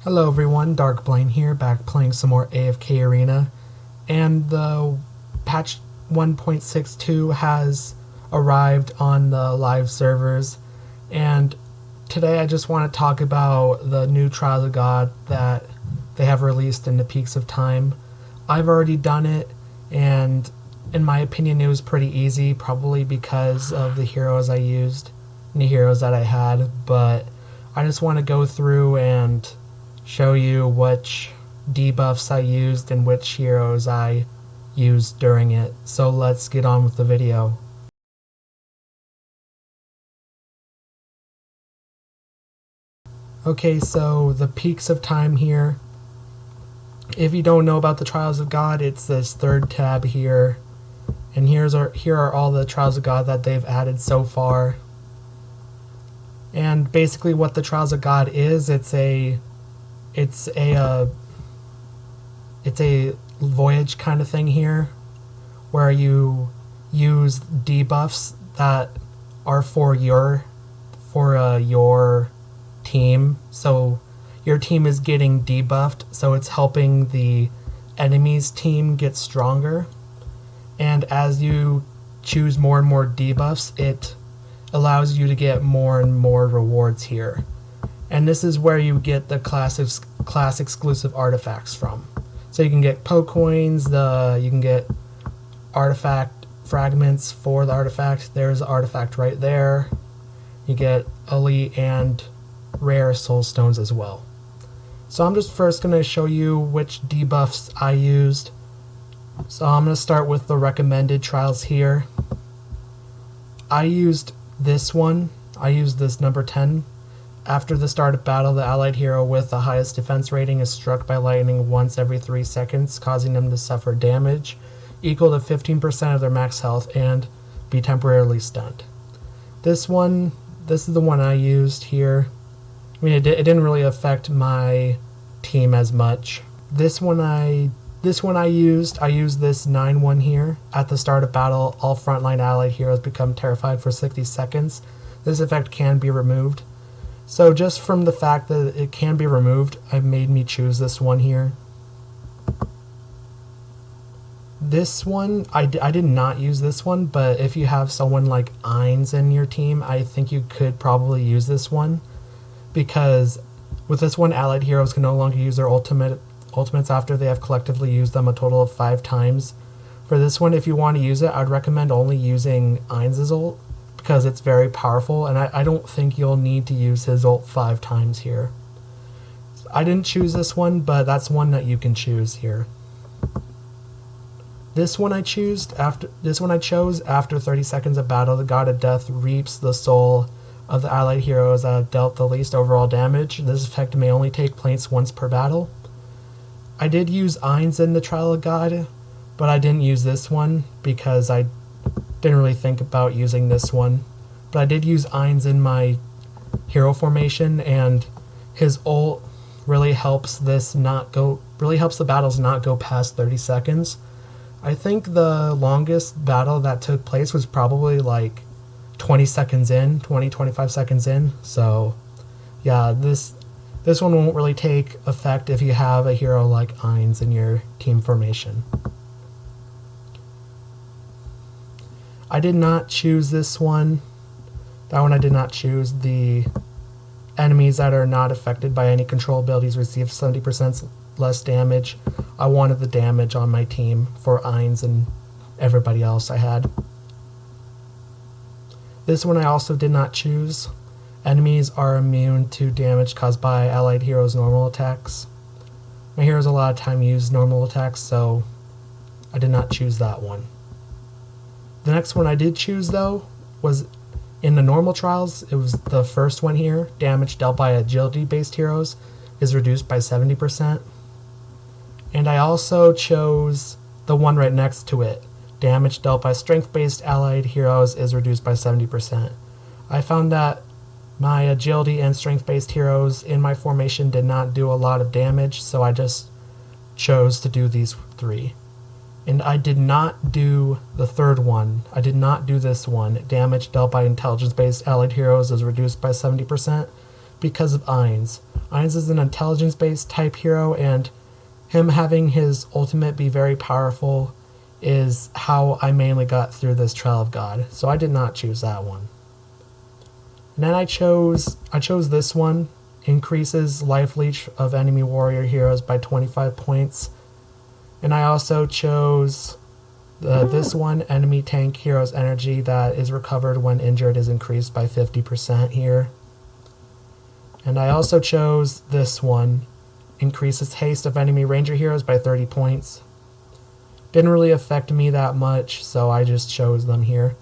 Hello everyone, Dark Blaine here, back playing some more AFK Arena, and the patch 1.62 has arrived on the live servers, and today I just want to talk about the new Trials of God that they have released in the Peaks of Time. I've already done it, and in my opinion it was pretty easy, probably because of the heroes I used and the heroes that I had, but I just want to go through and show you which debuffs I used and which heroes I used during it. So let's get on with the video. Okay, so the Peaks of Time here. If you don't know about the Trials of God, it's this third tab here. And here are all the Trials of God that they've added so far. And basically what the Trials of God is, it's a voyage kind of thing here, where you use debuffs that are for your team. So your team is getting debuffed, so it's helping the enemy's team get stronger. And as you choose more and more debuffs, it allows you to get more and more rewards here. And this is where you get the class exclusive artifacts from. So you can get Poe coins, you can get artifact fragments for the artifact. There's the artifact right there. You get elite and rare soul stones as well. So I'm just first going to show you which debuffs I used. So I'm going to start with the recommended trials here. I used this one. I used this number 10. After the start of battle, the allied hero with the highest defense rating is struck by lightning once every 3 seconds, causing them to suffer damage equal to 15% of their max health and be temporarily stunned. This is the one I used here. I mean, it didn't really affect my team as much. This one I used this 9-1 here. At the start of battle, all frontline allied heroes become terrified for 60 seconds. This effect can be removed. So just from the fact that it can be removed, it made me choose this one here. This one, I did not use this one, but if you have someone like Ainz in your team, I think you could probably use this one. Because with this one, allied heroes can no longer use their ultimates after they have collectively used them a total of 5 times. For this one, if you want to use it, I'd recommend only using Ainz's ult, because it's very powerful, and I don't think you'll need to use his ult 5 times here. I didn't choose this one, but that's one that you can choose here. This one I chose after 30 seconds of battle, the God of Death reaps the soul of the allied heroes that have dealt the least overall damage. This effect may only take place once per battle. I did use Ainz in the Trial of God, but I didn't use this one because I didn't really think about using this one. But I did use Ainz in my hero formation, and his ult really helps the battles not go past 30 seconds. I think the longest battle that took place was probably like 25 seconds in. So yeah, this one won't really take effect if you have a hero like Ainz in your team formation. I did not choose this one. That one I did not choose. The enemies that are not affected by any control abilities receive 70% less damage. I wanted the damage on my team for Ainz and everybody else I had. This one I also did not choose. Enemies are immune to damage caused by allied heroes' normal attacks. My heroes a lot of time use normal attacks, so I did not choose that one. The next one I did choose, though, was in the normal trials. It was the first one here. Damage dealt by agility-based heroes is reduced by 70%. And I also chose the one right next to it. Damage dealt by strength-based allied heroes is reduced by 70%. I found that my agility and strength-based heroes in my formation did not do a lot of damage, so I just chose to do these 3. And I did not do the third one. I did not do this one. Damage dealt by intelligence-based allied heroes is reduced by 70% because of Ainz. Ainz is an intelligence-based type hero, and him having his ultimate be very powerful is how I mainly got through this Trial of God. So I did not choose that one. And then I chose this one. Increases life leech of enemy warrior heroes by 25 points. And I also chose this one, enemy tank hero's energy that is recovered when injured is increased by 50% here. And I also chose this one, increases haste of enemy ranger heroes by 30 points. Didn't really affect me that much, so I just chose them here.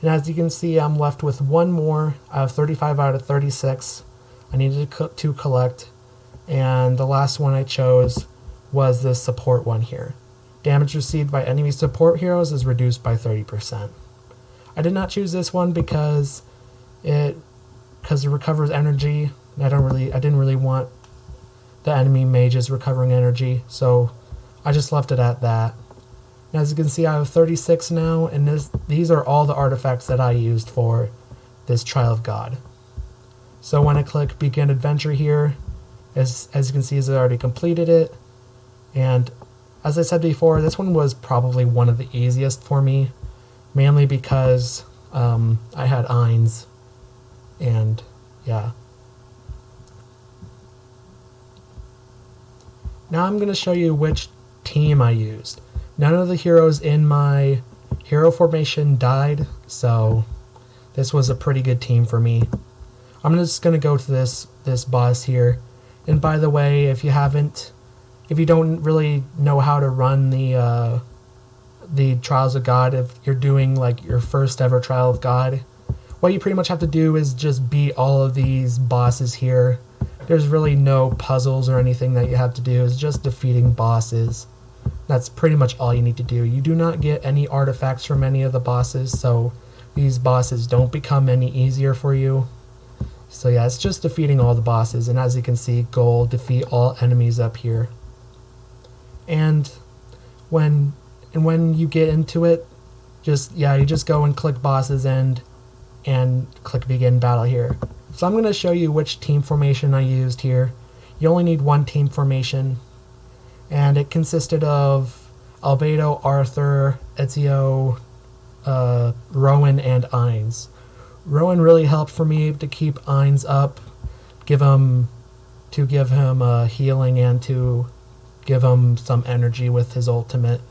And as you can see, I'm left with one more. I have 35 out of 36 I needed to collect, and the last one I chose was this support one here. Damage received by enemy support heroes is reduced by 30%. I did not choose this one because it recovers energy. I didn't really want the enemy mages recovering energy, so I just left it at that. And as you can see, I have 36 now, and these are all the artifacts that I used for this Trial of God. So when I click Begin Adventure here, as you can see, I already completed it. And as I said before, this one was probably one of the easiest for me, mainly because I had Ainz, and yeah. Now I'm going to show you which team I used. None of the heroes in my hero formation died, so this was a pretty good team for me. I'm just going to go to this boss here. And by the way, if you don't really know how to run the Trials of God, if you're doing like your first ever Trial of God, what you pretty much have to do is just beat all of these bosses here. There's really no puzzles or anything that you have to do. It's just defeating bosses. That's pretty much all you need to do. You do not get any artifacts from any of the bosses, so these bosses don't become any easier for you. So yeah, it's just defeating all the bosses, and as you can see, goal, defeat all enemies up here. And when you get into it, you just go and click bosses and click begin battle here. So I'm going to show you which team formation I used here. You only need one team formation, and it consisted of Albedo, Arthur, Ezio, Rowan, and Ainz. Rowan really helped for me to keep Ainz up, give him healing and to give him some energy with his ultimate.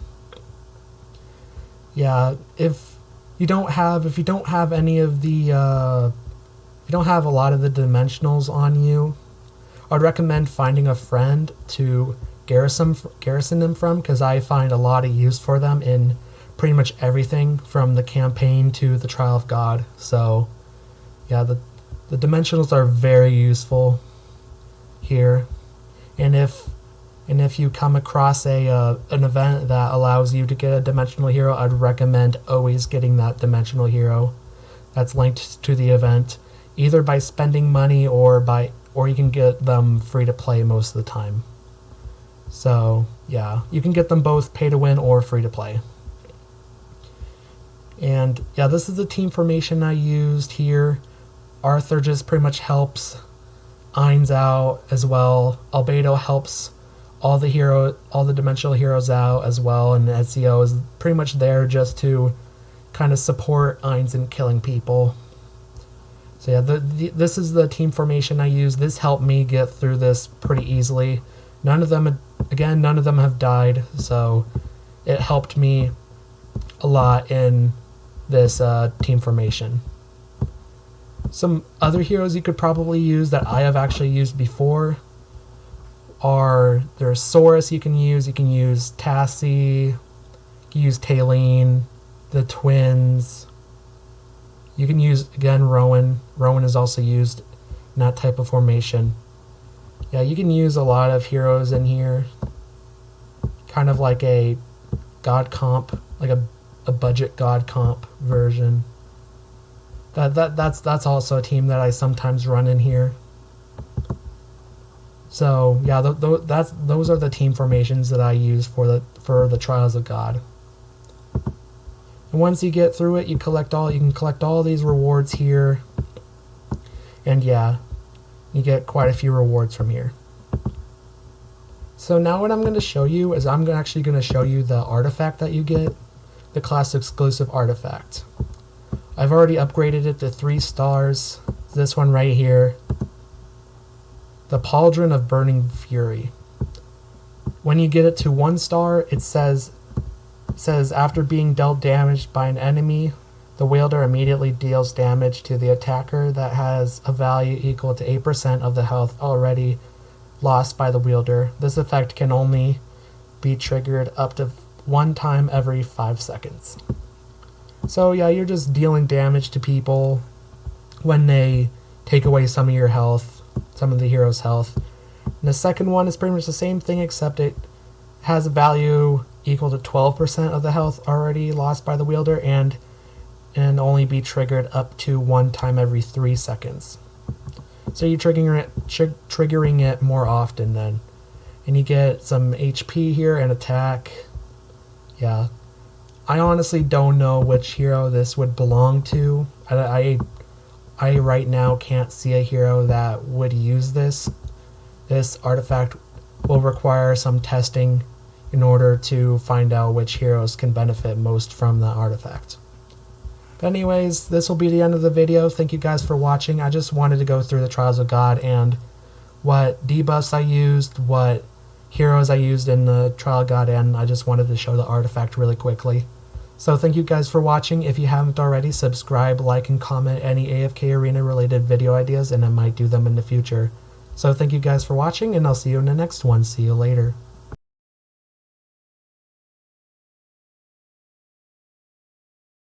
Yeah, if you don't have a lot of the dimensionals on you, I'd recommend finding a friend to garrison them from, because I find a lot of use for them in pretty much everything from the campaign to the Trial of God. So yeah, the dimensionals are very useful here. And if you come across an event that allows you to get a dimensional hero, I'd recommend always getting that dimensional hero that's linked to the event, either by spending money or you can get them free to play most of the time. So yeah, you can get them both pay to win or free to play. And yeah, this is the team formation I used here. Arthur just pretty much helps Ainz out as well. Albedo helps all the dimensional heroes out as well, and Ezio is pretty much there just to kind of support Ainz in killing people. So yeah, this is the team formation I used. This helped me get through this pretty easily. None of them have died, so it helped me a lot in this team formation. Some other heroes you could probably use that I have actually used before are, there's Saurus you can use Tassie, you can use Taline, the twins. You can use, again, Rowan. Rowan is also used in that type of formation. Yeah, you can use a lot of heroes in here. Kind of like a god comp, like a budget god comp version. That's also a team that I sometimes run in here. So yeah, those are the team formations that I use for the Trials of God. And once you get through it, you can collect all these rewards here. And yeah, You get quite a few rewards from here. So now what I'm going to show you is I'm actually going to show you the artifact that you get, the class exclusive artifact. I've already upgraded it to 3 stars. This one right here, the Pauldron of Burning Fury. When you get it to 1 star, it says after being dealt damage by an enemy, the wielder immediately deals damage to the attacker that has a value equal to 8% of the health already lost by the wielder. This effect can only be triggered up to 1 time every 5 seconds. So yeah, you're just dealing damage to people when they take away some of your health, some of the hero's health. And the second one is pretty much the same thing, except it has a value equal to 12% of the health already lost by the wielder and only be triggered up to 1 time every 3 seconds. So you're triggering it more often then. And you get some HP here and attack. Yeah. I honestly don't know which hero this would belong to. I right now can't see a hero that would use this. This artifact will require some testing in order to find out which heroes can benefit most from the artifact. But anyways, this will be the end of the video. Thank you guys for watching. I just wanted to go through the Trials of God and what debuffs I used, what heroes I used in the Trial of God, and I just wanted to show the artifact really quickly. So thank you guys for watching. If you haven't already, subscribe, like, and comment any AFK Arena related video ideas, and I might do them in the future. So thank you guys for watching, and I'll see you in the next one. See you later.